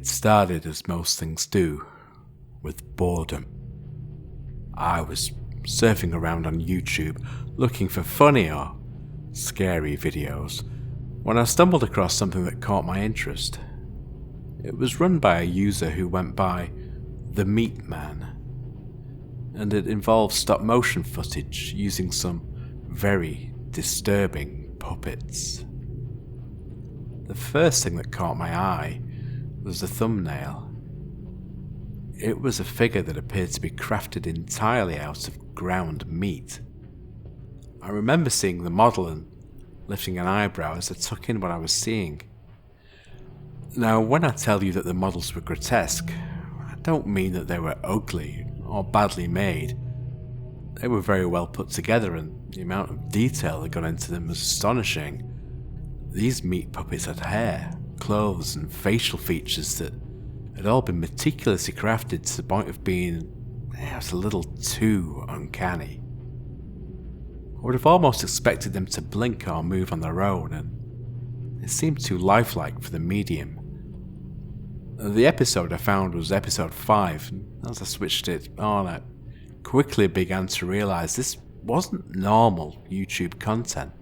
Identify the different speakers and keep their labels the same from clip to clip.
Speaker 1: It started as most things do, with boredom. I was surfing around on YouTube looking for funny or scary videos when I stumbled across something that caught my interest. It was run by a user who went by The Meat Man, and it involved stop motion footage using some very disturbing puppets. The first thing that caught my eye was the thumbnail. It was a figure that appeared to be crafted entirely out of ground meat. I remember seeing the model and lifting an eyebrow as I took in what I was seeing. Now, when I tell you that the models were grotesque, I don't mean that they were ugly or badly made. They were very well put together, and the amount of detail that got into them was astonishing. These meat puppets had hair, clothes and facial features that had all been meticulously crafted to the point of being a little too uncanny. I would have almost expected them to blink or move on their own, and it seemed too lifelike for the medium. The episode I found was episode 5, and as I switched it on, I quickly began to realise this wasn't normal YouTube content.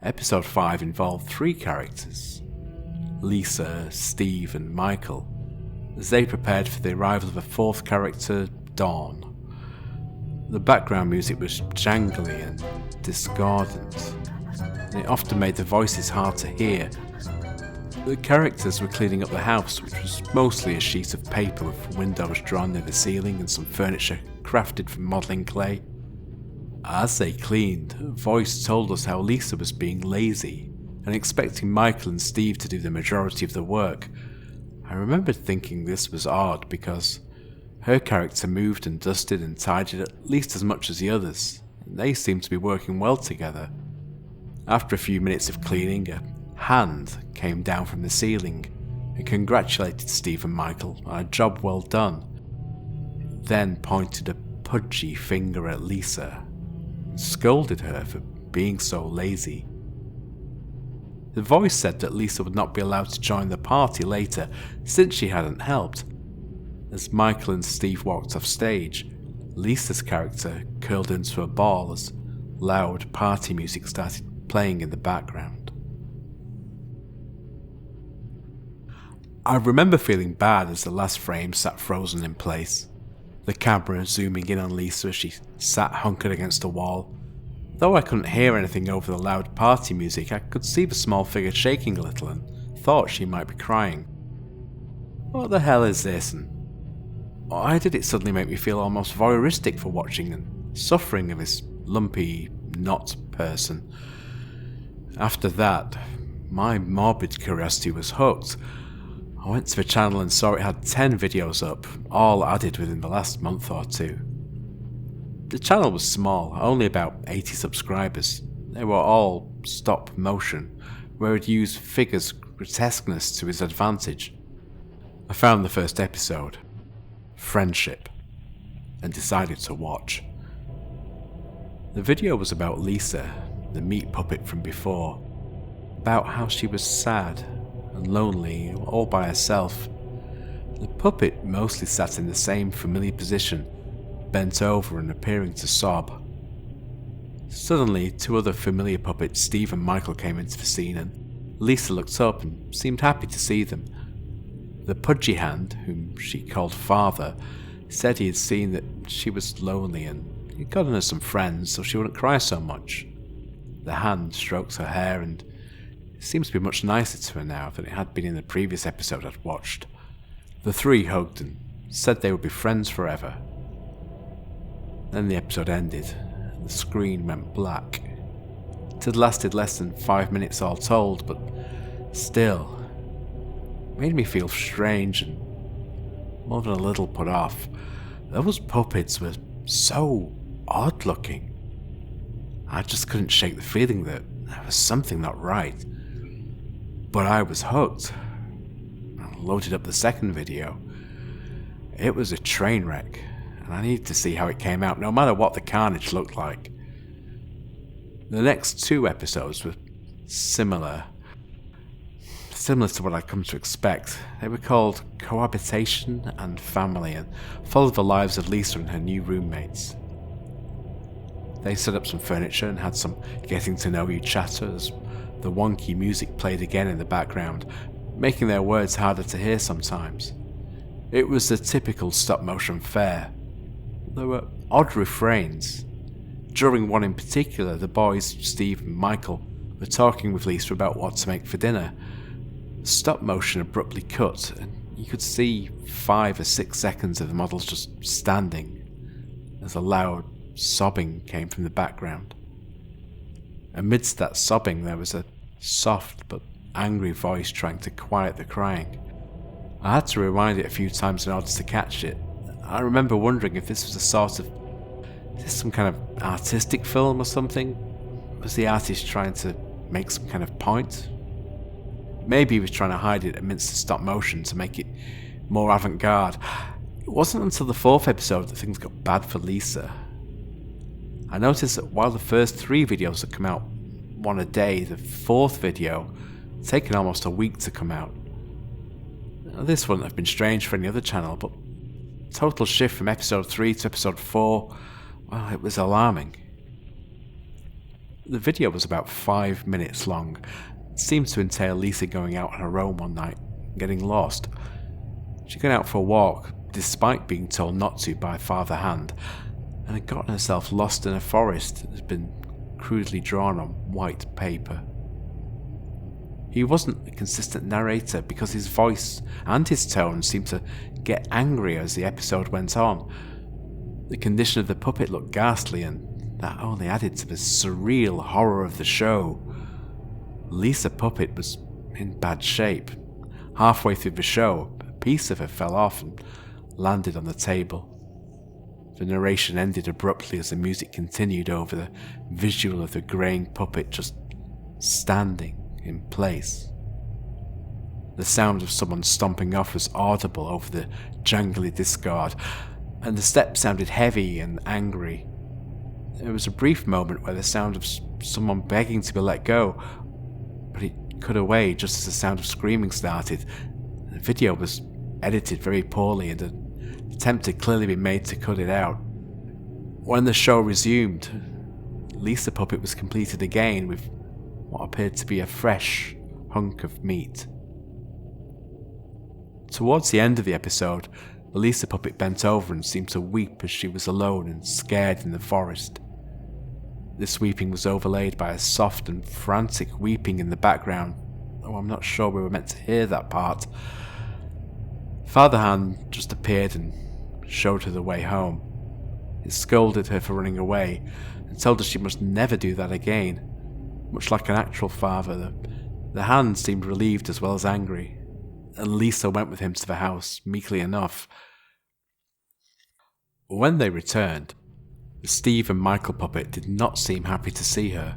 Speaker 1: Episode 5 involved 3 characters, Lisa, Steve and Michael, as they prepared for the arrival of a 4th character, Dawn. The background music was jangly and discordant, and it often made the voices hard to hear. The characters were cleaning up the house, which was mostly a sheet of paper with windows drawn near the ceiling and some furniture crafted from modelling clay. As they cleaned, a voice told us how Lisa was being lazy and expecting Michael and Steve to do the majority of the work. I remembered thinking this was odd because her character moved and dusted and tidied at least as much as the others, and they seemed to be working well together. After a few minutes of cleaning, a hand came down from the ceiling and congratulated Steve and Michael on a job well done. It then pointed a pudgy finger at Lisa and scolded her for being so lazy. The voice said that Lisa would not be allowed to join the party later since she hadn't helped. As Michael and Steve walked off stage, Lisa's character curled into a ball as loud party music started playing in the background. I remember feeling bad as the last frame sat frozen in place, the camera zooming in on Lisa as she sat hunkered against a wall. Though I couldn't hear anything over the loud party music, I could see the small figure shaking a little and thought she might be crying. What the hell is this, and why did it suddenly make me feel almost voyeuristic for watching and suffering of this lumpy, not person? After that, my morbid curiosity was hooked. I went to the channel and saw it had 10 videos up, all added within the last month or 2. The channel was small, only about 80 subscribers. They were all stop motion, where it used figures' grotesqueness to its advantage. I found the first episode, Friendship, and decided to watch. The video was about Lisa, the meat puppet from before, about how she was sad and lonely all by herself. The puppet mostly sat in the same familiar position, bent over and appearing to sob. Suddenly, 2 other familiar puppets, Steve and Michael, came into the scene, and Lisa looked up and seemed happy to see them. The pudgy hand, whom she called Father, said he had seen that she was lonely and he'd gotten her some friends so she wouldn't cry so much. The hand stroked her hair, and it seems to be much nicer to her now than it had been in the previous episode I'd watched. The 3 hugged and said they would be friends forever. Then the episode ended, and the screen went black. It had lasted less than 5 minutes all told, but still, it made me feel strange and more than a little put off. Those puppets were so odd looking. I just couldn't shake the feeling that there was something not right. But I was hooked. I loaded up the second video. It was a train wreck, and I needed to see how it came out, no matter what the carnage looked like. The next 2 episodes were similar. similar to what I'd come to expect. They were called Cohabitation and Family and followed the lives of Lisa and her new roommates. They set up some furniture and had some getting to know you chatter as the wonky music played again in the background, making their words harder to hear sometimes. It was the typical stop-motion fare. There were odd refrains. During one in particular, the boys, Steve and Michael, were talking with Lisa about what to make for dinner. The stop-motion abruptly cut, and you could see 5 or 6 seconds of the models just standing, as a loud sobbing came from the background. Amidst that sobbing, there was a soft but angry voice trying to quiet the crying. I had to rewind it a few times in order to catch it. I remember wondering if this was is this some kind of artistic film or something? Was the artist trying to make some kind of point? Maybe he was trying to hide it amidst the stop motion to make it more avant-garde. It wasn't until the 4th episode that things got bad for Lisa. I noticed that while the first 3 videos had come out one a day, the 4th video had taken almost a week to come out. Now, this wouldn't have been strange for any other channel, but total shift from episode 3 to episode 4, well, it was alarming. The video was about 5 minutes long. It seemed to entail Lisa going out on her own one night and getting lost. She'd gone out for a walk, despite being told not to by Father Hand, and had gotten herself lost in a forest that had been crudely drawn on white paper. He wasn't a consistent narrator because his voice and his tone seemed to get angrier as the episode went on. The condition of the puppet looked ghastly, and that only added to the surreal horror of the show. Lisa Puppet was in bad shape. Halfway through the show, a piece of her fell off and landed on the table. The narration ended abruptly as the music continued over the visual of the greying puppet just standing in place. The sound of someone stomping off was audible over the jangly discard, and the steps sounded heavy and angry. There was a brief moment where the sound of someone begging to be let go, but it cut away just as the sound of screaming started. The video was edited very poorly, and an attempt had clearly been made to cut it out. When the show resumed, Lisa Puppet was completed again with what appeared to be a fresh hunk of meat. Towards the end of the episode, the Lisa Puppet bent over and seemed to weep as she was alone and scared in the forest. This weeping was overlaid by a soft and frantic weeping in the background, though I'm not sure we were meant to hear that part. Father Hand just appeared and showed her the way home. He scolded her for running away and told her she must never do that again. Much like an actual father, the Hand seemed relieved as well as angry, and Lisa went with him to the house, meekly enough. When they returned, the Steve and Michael Puppet did not seem happy to see her.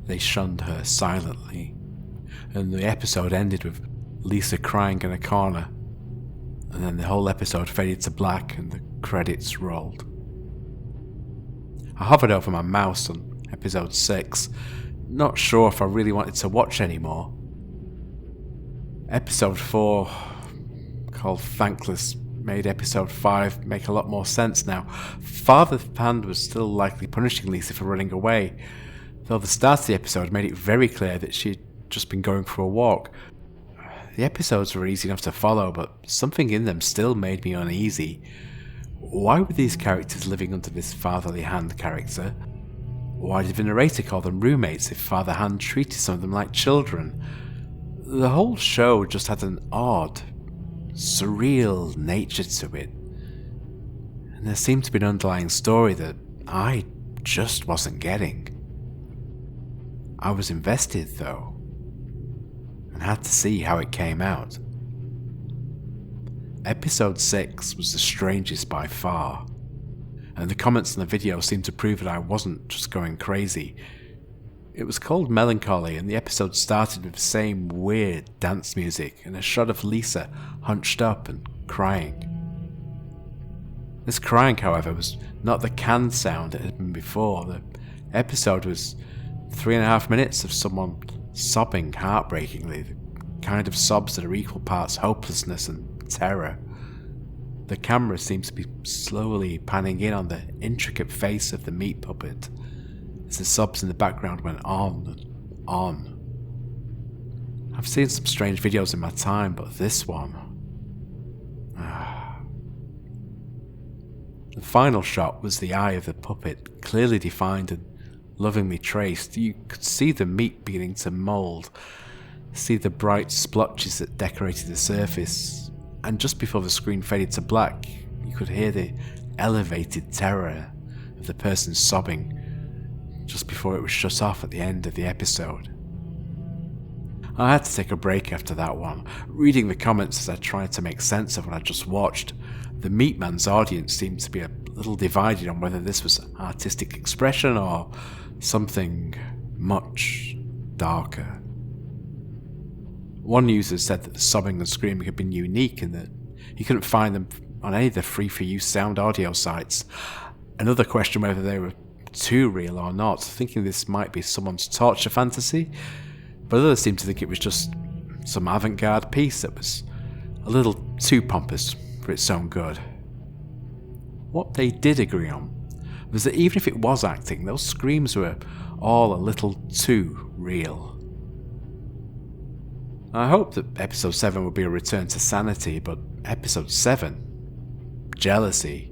Speaker 1: They shunned her silently, and the episode ended with Lisa crying in a corner, and then the whole episode faded to black and the credits rolled. I hovered over my mouse on episode 6, not sure if I really wanted to watch anymore. Episode 4, called Thankless, made episode 5 make a lot more sense now. Father Hand was still likely punishing Lisa for running away, though the start of the episode made it very clear that she'd just been going for a walk. The episodes were easy enough to follow, but something in them still made me uneasy. Why were these characters living under this Fatherly Hand character? Why did the narrator call them roommates if Father Hand treated some of them like children? The whole show just had an odd, surreal nature to it. And there seemed to be an underlying story that I just wasn't getting. I was invested though, and had to see how it came out. Episode 6 was the strangest by far, and the comments in the video seemed to prove that I wasn't just going crazy. It was called Melancholy, and the episode started with the same weird dance music and a shot of Lisa hunched up and crying. This crying, however, was not the canned sound it had been before. The episode was 3.5 minutes of someone sobbing heartbreakingly. The kind of sobs that are equal parts hopelessness and terror. The camera seems to be slowly panning in on the intricate face of the meat puppet as the sobs in the background went on and on. I've seen some strange videos in my time, but this one... The final shot was the eye of the puppet, clearly defined and lovingly traced. You could see the meat beginning to mould, see the bright splotches that decorated the surface, and just before the screen faded to black, you could hear the elevated terror of the person sobbing just before it was shut off at the end of the episode. I had to take a break after that one. Reading the comments as I tried to make sense of what I just watched, the Meat Man's audience seemed to be a little divided on whether this was artistic expression or something much darker. One user said that the sobbing and screaming had been unique and that he couldn't find them on any of the free-for-use sound audio sites. Another questioned whether they were too real or not, thinking this might be someone's torture fantasy, but others seemed to think it was just some avant-garde piece that was a little too pompous for its own good. What they did agree on was that even if it was acting, those screams were all a little too real. I hoped that episode 7 would be a return to sanity, but episode 7, jealousy,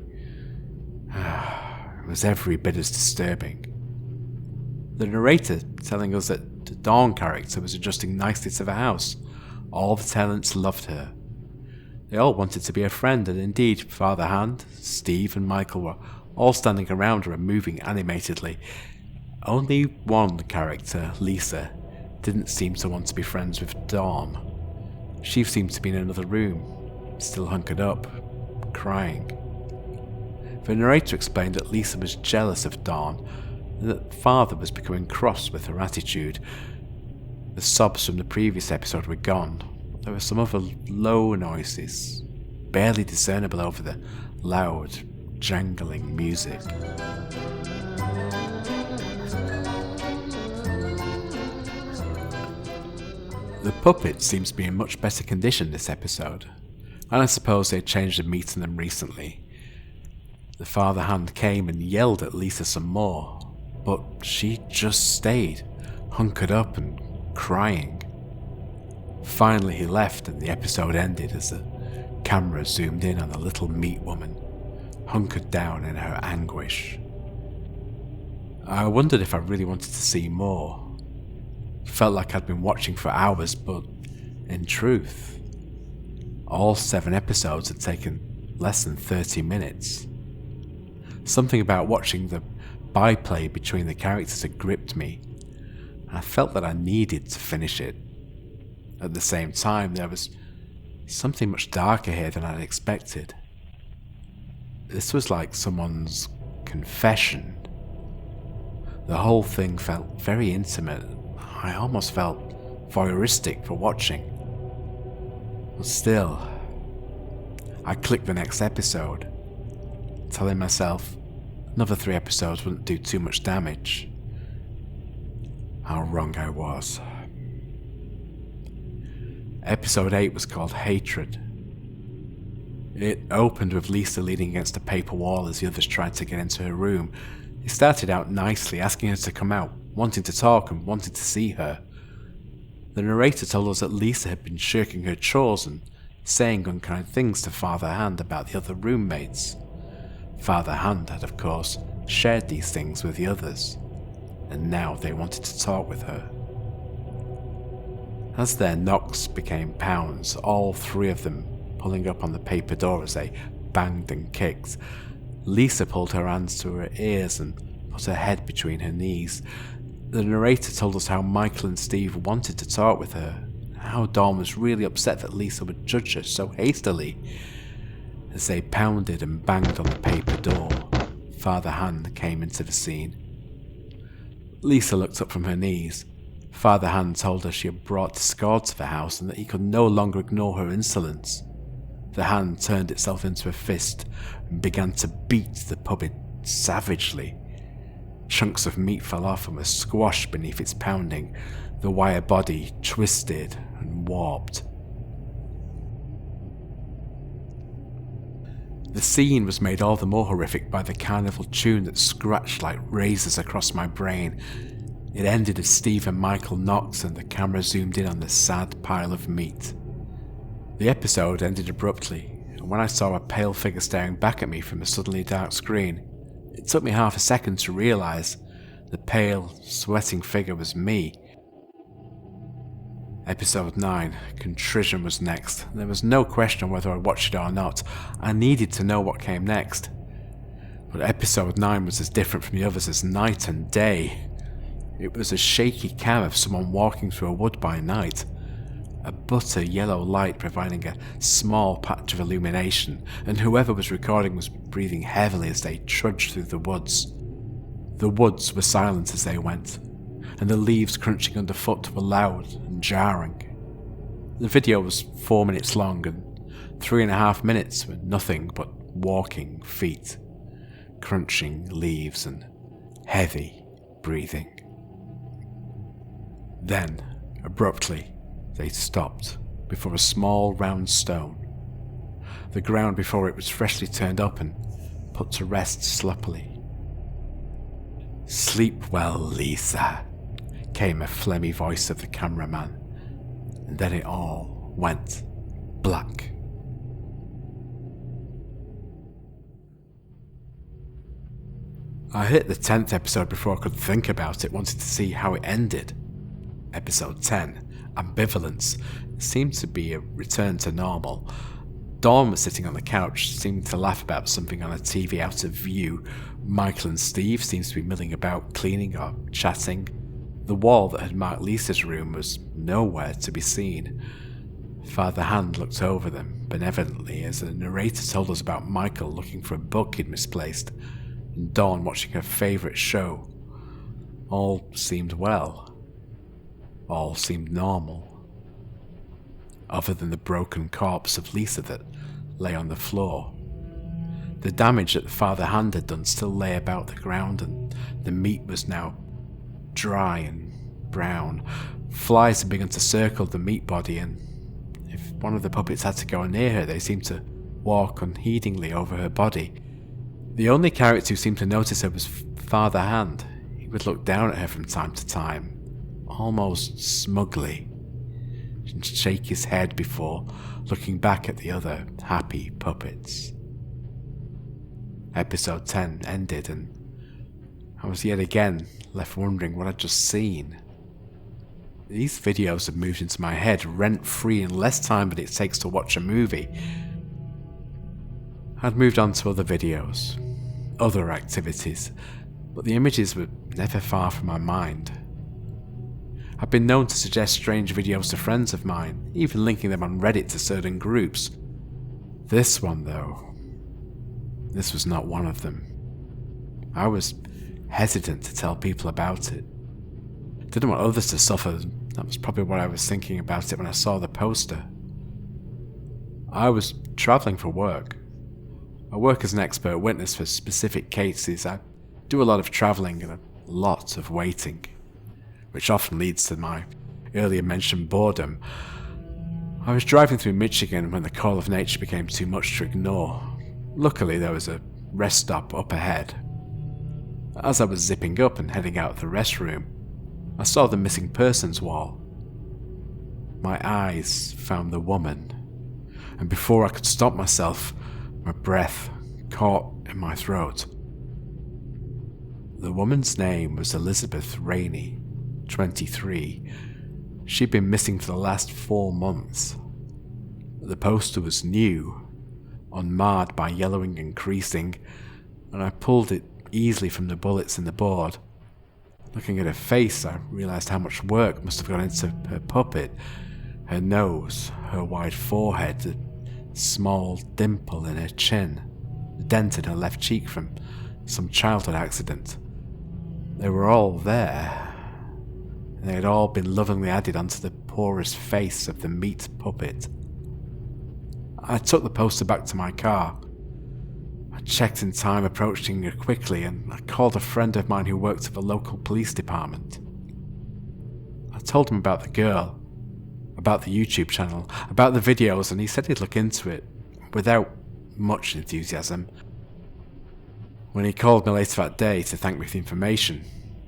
Speaker 1: was every bit as disturbing. The narrator telling us that the Dawn character was adjusting nicely to the house. All the tenants loved her. They all wanted to be a friend, and indeed, Father Hand, Steve and Michael were all standing around her and moving animatedly. Only one character, Lisa, didn't seem to want to be friends with Dawn. She seemed to be in another room, still hunkered up, crying. The narrator explained that Lisa was jealous of Dawn, and that Father was becoming cross with her attitude. The sobs from the previous episode were gone. There were some other low noises, barely discernible over the loud, jangling music. The puppet seems to be in much better condition this episode, and I suppose they changed the meat in them recently. The Father Hand came and yelled at Lisa some more, but she just stayed, hunkered up and crying. Finally he left and the episode ended as the camera zoomed in on the little meat woman, hunkered down in her anguish. I wondered if I really wanted to see more. Felt like I'd been watching for hours, but in truth, all 7 episodes had taken less than 30 minutes. Something about watching the byplay between the characters had gripped me. I felt that I needed to finish it. At the same time, there was something much darker here than I'd expected. This was like someone's confession. The whole thing felt very intimate. I almost felt voyeuristic for watching. But still, I clicked the next episode, telling myself another 3 episodes wouldn't do too much damage. How wrong I was. Episode 8 was called Hatred. It opened with Lisa leaning against a paper wall as the others tried to get into her room. It started out nicely, asking her to come out, wanting to talk and wanting to see her. The narrator told us that Lisa had been shirking her chores and saying unkind things to Father Hand about the other roommates. Father Hand had, of course, shared these things with the others, and now they wanted to talk with her. As their knocks became pounds, all 3 of them pulling up on the paper door as they banged and kicked, Lisa pulled her hands to her ears and put her head between her knees. The narrator told us how Michael and Steve wanted to talk with her, how Dawn was really upset that Lisa would judge her so hastily. As they pounded and banged on the paper door, Father Hand came into the scene. Lisa looked up from her knees. Father Hand told her she had brought discord to the house and that he could no longer ignore her insolence. The hand turned itself into a fist and began to beat the puppet savagely. Chunks of meat fell off and were squashed beneath its pounding. The wire body twisted and and warped. The scene was made all the more horrific by the carnival tune that scratched like razors across my brain. It ended as Steve and Michael knocked and the camera zoomed in on the sad pile of meat. The episode ended abruptly, and when I saw a pale figure staring back at me from a suddenly dark screen, it took me half a second to realise the pale, sweating figure was me. Episode 9, Contrition, was next. There was no question whether I'd watch it or not. I needed to know what came next. But episode 9 was as different from the others as night and day. It was a shaky cam of someone walking through a wood by night. A butter yellow light providing a small patch of illumination, and whoever was recording was breathing heavily as they trudged through the woods. The woods were silent as they went, and the leaves crunching underfoot were loud and jarring. The video was 4 minutes long, and 3.5 minutes were nothing but walking feet, crunching leaves and heavy breathing. Then, abruptly, they stopped before a small round stone. The ground before it was freshly turned up and put to rest sloppily. "Sleep well, Lisa," came a phlegmy voice of the cameraman, and then it all went black. I hit the 10th episode before I could think about it, wanted to see how it ended. Episode 10, Ambivalence, seemed to be a return to normal. Dawn was sitting on the couch, seeming to laugh about something on a TV out of view. Michael and Steve seemed to be milling about, cleaning or chatting. The wall that had marked Lisa's room was nowhere to be seen. Father Hand looked over them benevolently as the narrator told us about Michael looking for a book he'd misplaced, and Dawn watching her favourite show. All seemed well. All seemed normal. Other than the broken corpse of Lisa that lay on the floor. The damage that the Father Hand had done still lay about the ground, and the meat was now dry and brown. Flies had begun to circle the meat body, and if one of the puppets had to go near her, they seemed to walk unheedingly over her body. The only character who seemed to notice her was Father Hand. He would look down at her from time to time, almost smugly, and shake his head before looking back at the other happy puppets. Episode 10 ended, and I was yet again left wondering what I'd just seen. These videos had moved into my head rent-free in less time than it takes to watch a movie. I'd moved on to other videos, other activities, but the images were never far from my mind. I've been known to suggest strange videos to friends of mine, even linking them on Reddit to certain groups. This one, though, this was not one of them. I was hesitant to tell people about it. Didn't want others to suffer. That was probably what I was thinking about it when I saw the poster. I was travelling for work. I work as an expert witness for specific cases. I do a lot of travelling and a lot of waiting, which often leads to my earlier mentioned boredom. I was driving through Michigan when the call of nature became too much to ignore. Luckily, there was a rest stop up ahead. As I was zipping up and heading out of the restroom, I saw the missing persons wall. My eyes found the woman, and before I could stop myself, my breath caught in my throat. The woman's name was Elizabeth Rainey, 23. She'd been missing for the last 4 months. The poster was new, unmarred by yellowing and creasing, and I pulled it easily from the bullets in the board. Looking at her face, I realised how much work must have gone into her puppet. Her nose, her wide forehead, the small dimple in her chin, the dent in her left cheek from some childhood accident. They were all there, and they had all been lovingly added onto the porous face of the meat puppet. I took the poster back to my car. I checked in time, approaching her quickly, and I called a friend of mine who worked at the local police department. I told him about the girl, about the YouTube channel, about the videos, and he said he'd look into it without much enthusiasm. When he called me later that day to thank me for the information,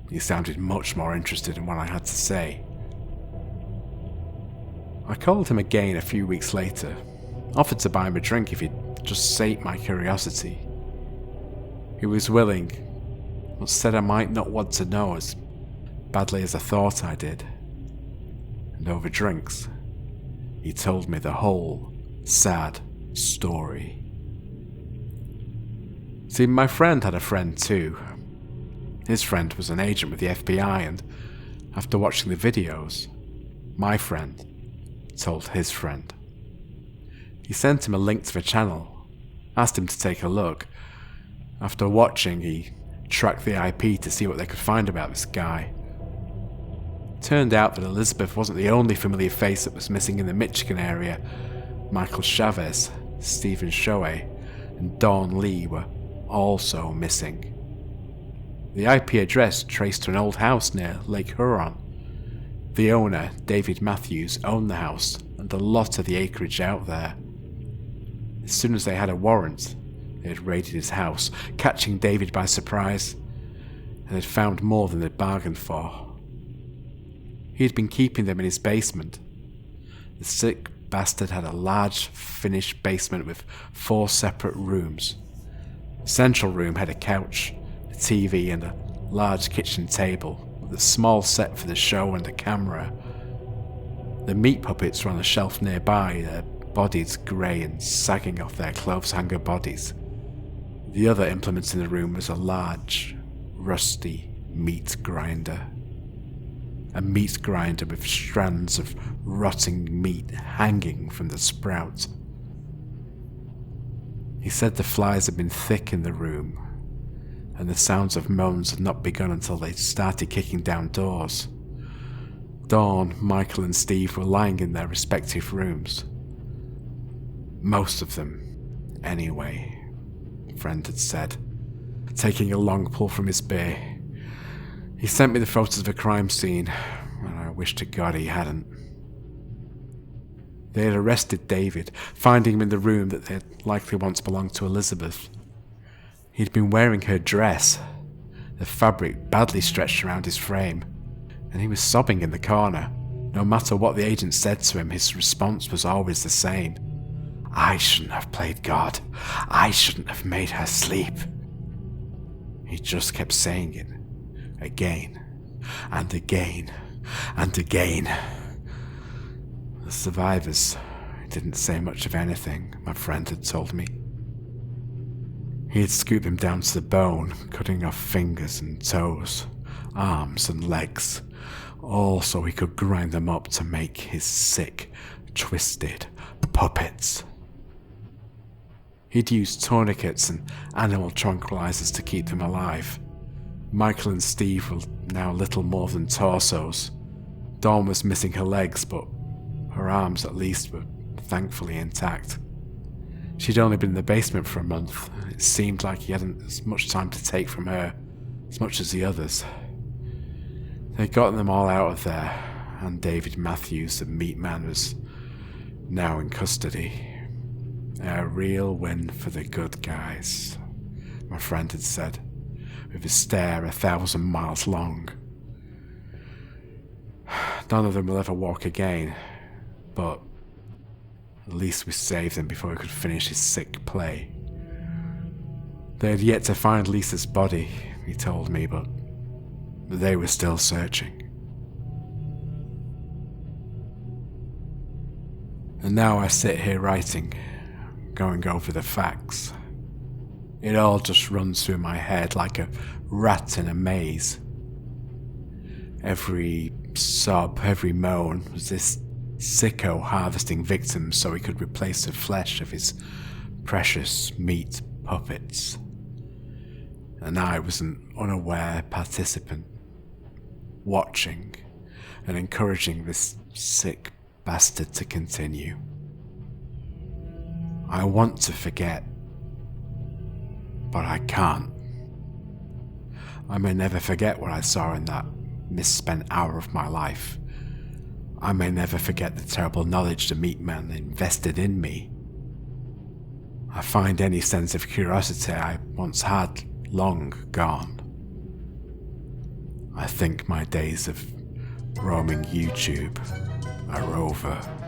Speaker 1: he sounded much more interested in what I had to say. I called him again a few weeks later, offered to buy him a drink if he'd just sate my curiosity. He was willing, but said I might not want to know as badly as I thought I did. And over drinks, he told me the whole sad story. See, my friend had a friend too. His friend was an agent with the FBI, and after watching the videos, my friend told his friend. He sent him a link to the channel, asked him to take a look. After watching, he tracked the IP to see what they could find about this guy. Turned out that Elizabeth wasn't the only familiar face that was missing in the Michigan area. Michael Chavez, Stephen Shoei, and Dawn Lee were also missing. The IP address traced to an old house near Lake Huron. The owner, David Matthews, owned the house and a lot of the acreage out there. As soon as they had a warrant, they had raided his house, catching David by surprise, and had found more than they'd bargained for. He had been keeping them in his basement. The sick bastard had a large, finished basement with 4 separate rooms. The central room had a couch, a TV, and a large kitchen table, with a small set for the show and a camera. The meat puppets were on a shelf nearby, their bodies grey and sagging off their clothes hanger bodies. The other implement in the room was a large, rusty meat grinder. A meat grinder with strands of rotting meat hanging from the sprout. He said the flies had been thick in the room, and the sounds of moans had not begun until they started kicking down doors. Dawn, Michael, and Steve were lying in their respective rooms. Most of them, anyway, friend had said, taking a long pull from his beer. He sent me the photos of a crime scene, and I wish to God he hadn't. They had arrested David, finding him in the room that they had likely once belonged to Elizabeth. He'd been wearing her dress, the fabric badly stretched around his frame, and he was sobbing in the corner. No matter what the agent said to him, his response was always the same. I shouldn't have played God. I shouldn't have made her sleep. He just kept saying it, again, and again, and again. The survivors didn't say much of anything, my friend had told me. He had scooped them down to the bone, cutting off fingers and toes, arms and legs, all so he could grind them up to make his sick, twisted puppets. He'd used tourniquets and animal tranquilizers to keep them alive. Michael and Steve were now little more than torsos. Dawn was missing her legs, but her arms at least were thankfully intact. She'd only been in the basement for a month. It seemed like he hadn't as much time to take from her as much as the others. They'd gotten them all out of there, and David Matthews, the meat man, was now in custody. A real win for the good guys, my friend had said, with a stare 1,000 miles long. None of them will ever walk again, but at least we saved them before he could finish his sick play. They had yet to find Lisa's body, he told me, but they were still searching. And now I sit here writing, going over the facts. It all just runs through my head like a rat in a maze. Every sob, every moan was this sicko harvesting victims so he could replace the flesh of his precious meat puppets. And I was an unaware participant, watching and encouraging this sick bastard to continue. I want to forget, but I can't. I may never forget what I saw in that misspent hour of my life. I may never forget the terrible knowledge the meat man invested in me. I find any sense of curiosity I once had long gone. I think my days of roaming YouTube are over.